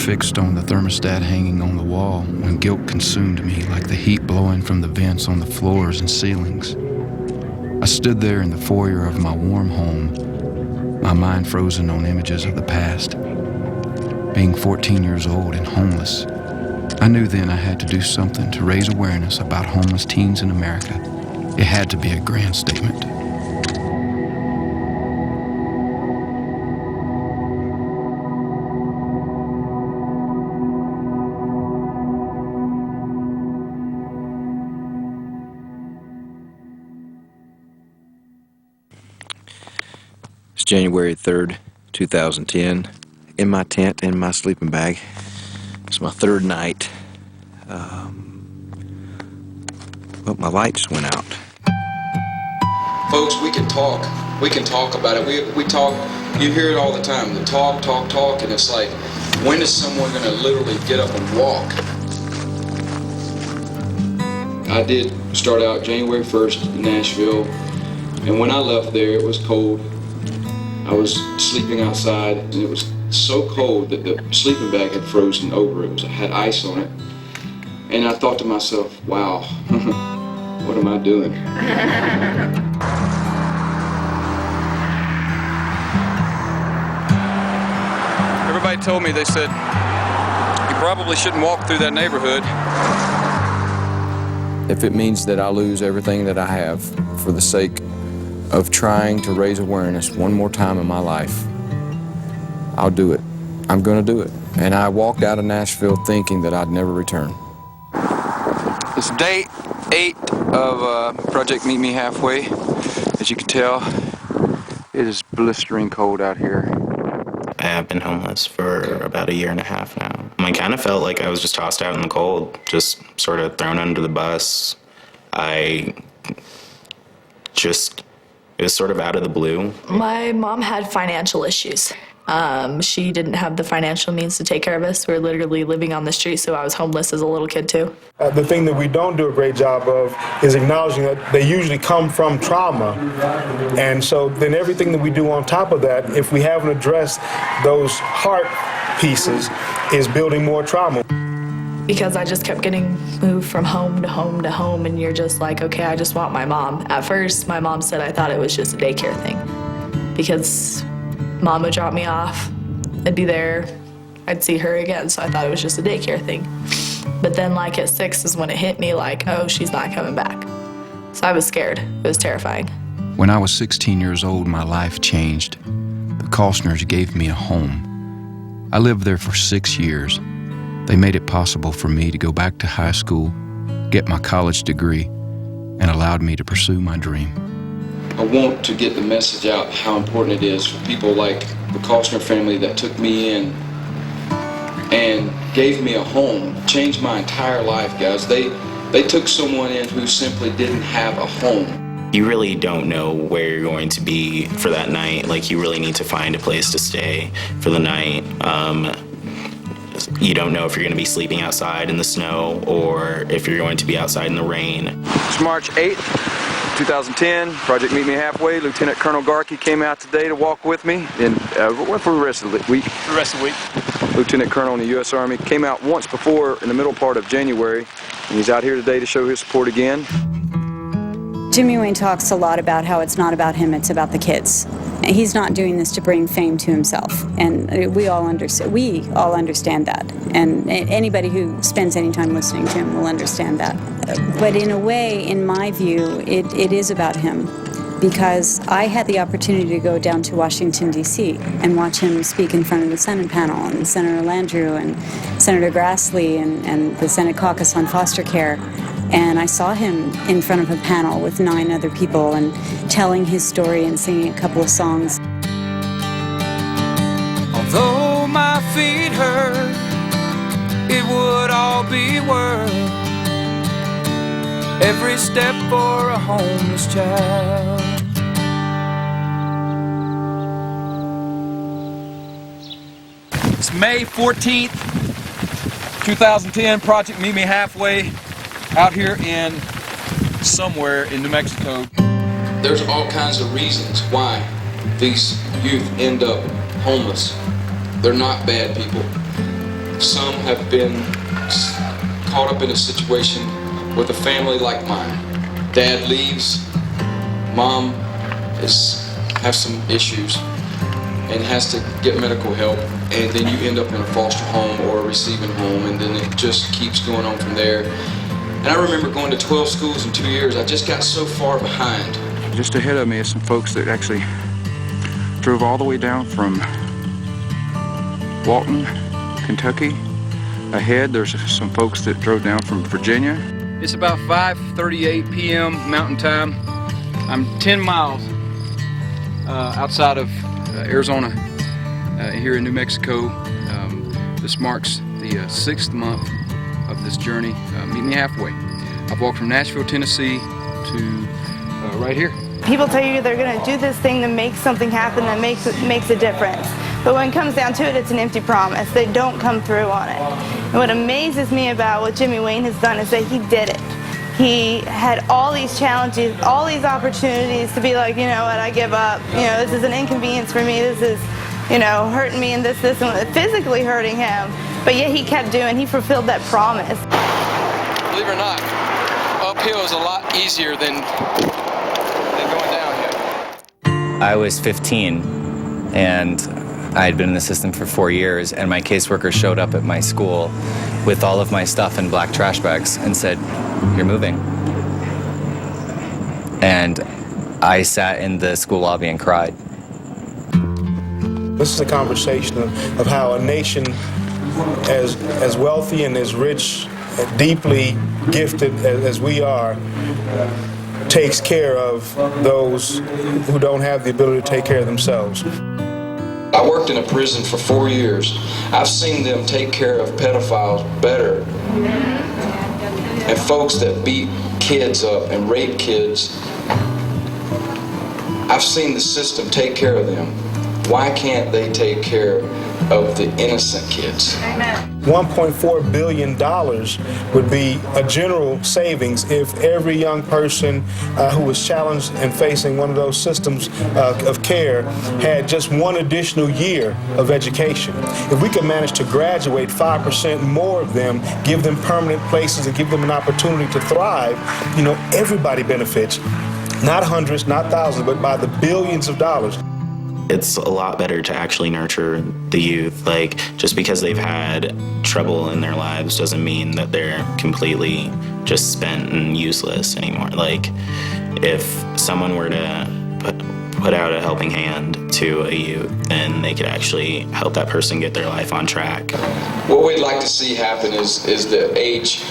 fixed on the thermostat hanging on the wall when guilt consumed me like the heat blowing from the vents on the floors and ceilings. I stood there in the foyer of my warm home, my mind frozen on images of the past. Being 14 years old and homeless, I knew then I had to do something to raise awareness about homeless teens in America. It had to be a grand statement. It's January 3rd, 2010. In my tent, in my sleeping bag. It's my third night. But my light just went out. Folks, we can talk. We can talk about it. We talk. You hear it all the time. The talk, and it's like, when is someone going to literally get up and walk? I did start out January 1st in Nashville, and when I left there, it was cold. I was sleeping outside, and it was so cold that the sleeping bag had frozen over. It had ice on it. And I thought to myself, wow, what am I doing? Everybody told me, they said, you probably shouldn't walk through that neighborhood. If it means that I lose everything that I have for the sake of trying to raise awareness one more time in my life, I'll do it. I'm going to do it. And I walked out of Nashville thinking that I'd never return. It's day 8 of Project Meet Me Halfway. As you can tell, it is blistering cold out here. I have been homeless for about a year and a half now. I kind of felt like I was just tossed out in the cold, just sort of thrown under the bus. It was sort of out of the blue. My mom had financial issues. She didn't have the financial means to take care of us. We were literally living on the street, so I was homeless as a little kid too. The thing that we don't do a great job of is acknowledging that they usually come from trauma. And so then everything that we do on top of that, if we haven't addressed those heart pieces, is building more trauma. Because I just kept getting moved from home to home to home, and you're just like, okay, I just want my mom. At first, my mom said I thought it was just a daycare thing, because Mom would drop me off, I'd be there, I'd see her again, so I thought it was just a daycare thing. But then like at 6 is when it hit me like, oh, she's not coming back. So I was scared. It was terrifying. When I was 16 years old, my life changed. The Costners gave me a home. I lived there for 6 years. They made it possible for me to go back to high school, get my college degree, and allowed me to pursue my dream. I want to get the message out how important it is for people like the Costner family that took me in and gave me a home, changed my entire life, guys. They took someone in who simply didn't have a home. You really don't know where you're going to be for that night. Like, you really need to find a place to stay for the night. You don't know if you're going to be sleeping outside in the snow or if you're going to be outside in the rain. It's March 8th, 2010, Project Meet Me Halfway. Lieutenant Colonel Garkey came out today to walk with me and went for the rest of the week. The rest of the week. Lieutenant Colonel in the U.S. Army. Came out once before in the middle part of January, and he's out here today to show his support again. Jimmy Wayne talks a lot about how it's not about him, it's about the kids. He's not doing this to bring fame to himself, and we all understand that. And anybody who spends any time listening to him will understand that. But in a way, in my view, it is about him, because I had the opportunity to go down to Washington, D.C. and watch him speak in front of the Senate panel, and Senator Landrieu and Senator Grassley and the Senate caucus on foster care. And I saw him in front of a panel with 9 other people and telling his story and singing a couple of songs. Although my feet hurt, it would all be worth every step for a homeless child. It's May 14th, 2010, Project Meet Me Halfway, out here in somewhere in New Mexico. There's all kinds of reasons why these youth end up homeless. They're not bad people. some have been caught up in a situation with a family like mine. Dad leaves, mom has some issues and has to get medical help, and then you end up in a foster home or a receiving home, and then it just keeps going on from there. And I remember going to 12 schools in 2 years. I just got so far behind. Just ahead of me is some folks that actually drove all the way down from Walton, Kentucky. Ahead, there's some folks that drove down from Virginia. It's about 5:38 p.m. Mountain Time. I'm 10 miles outside of Arizona, here in New Mexico. This marks the 6th month of this journey. Meet me halfway. I've walked from Nashville, Tennessee to right here. People tell you they're going to do this thing to make something happen that makes a difference. But when it comes down to it, it's an empty promise. They don't come through on it. And what amazes me about what Jimmy Wayne has done is that he did it. He had all these challenges, all these opportunities to be like, you know what, I give up. You know, this is an inconvenience for me. This is, you know, hurting me and this, and physically hurting him. But yet he kept doing, he fulfilled that promise. Believe it or not, uphill is a lot easier than going downhill. I was 15 and I had been in the system for 4 years, and my caseworker showed up at my school with all of my stuff in black trash bags and said, "You're moving." And I sat in the school lobby and cried. This is a conversation of how a nation as wealthy and as rich, deeply gifted as we are, takes care of those who don't have the ability to take care of themselves. I worked in a prison for 4 years. I've seen them take care of pedophiles better, and folks that beat kids up and rape kids. I've seen the system take care of them. Why can't they take care of the innocent kids? $1.4 billion would be a general savings if every young person who was challenged and facing one of those systems of care had just one additional year of education. If we could manage to graduate 5% more of them, give them permanent places and give them an opportunity to thrive, you know, everybody benefits. Not hundreds, not thousands, but by the billions of dollars. It's a lot better to actually nurture the youth. Like, just because they've had trouble in their lives doesn't mean that they're completely just spent and useless anymore. Like, if someone were to put out a helping hand to a youth, then they could actually help that person get their life on track. What we'd like to see happen is the age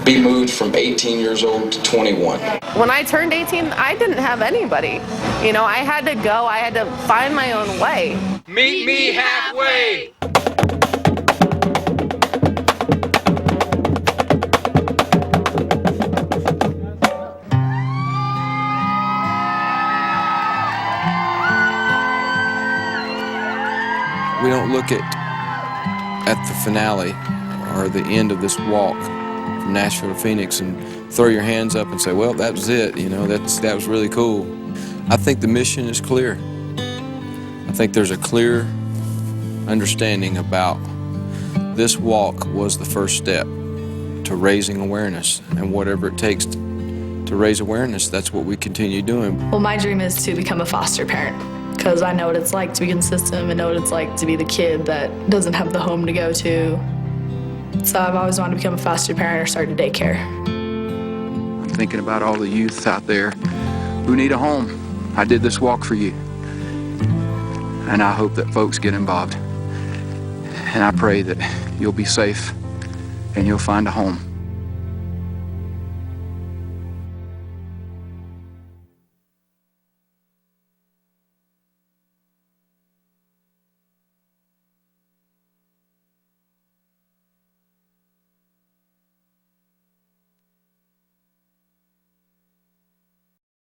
be moved from 18 years old to 21. When I turned 18, I didn't have anybody. You know, I had to go, I had to find my own way. Meet me halfway! We don't look at the finale or the end of this walk from Nashville to Phoenix and throw your hands up and say, well, that was it, you know, that was really cool. I think the mission is clear. I think there's a clear understanding about this walk was the first step to raising awareness, and whatever it takes to raise awareness, that's what we continue doing. Well, my dream is to become a foster parent, because I know what it's like to be in the system and know what it's like to be the kid that doesn't have the home to go to. So I've always wanted to become a foster parent or start a daycare. I'm thinking about all the youth out there who need a home. I did this walk for you, and I hope that folks get involved. And I pray that you'll be safe and you'll find a home.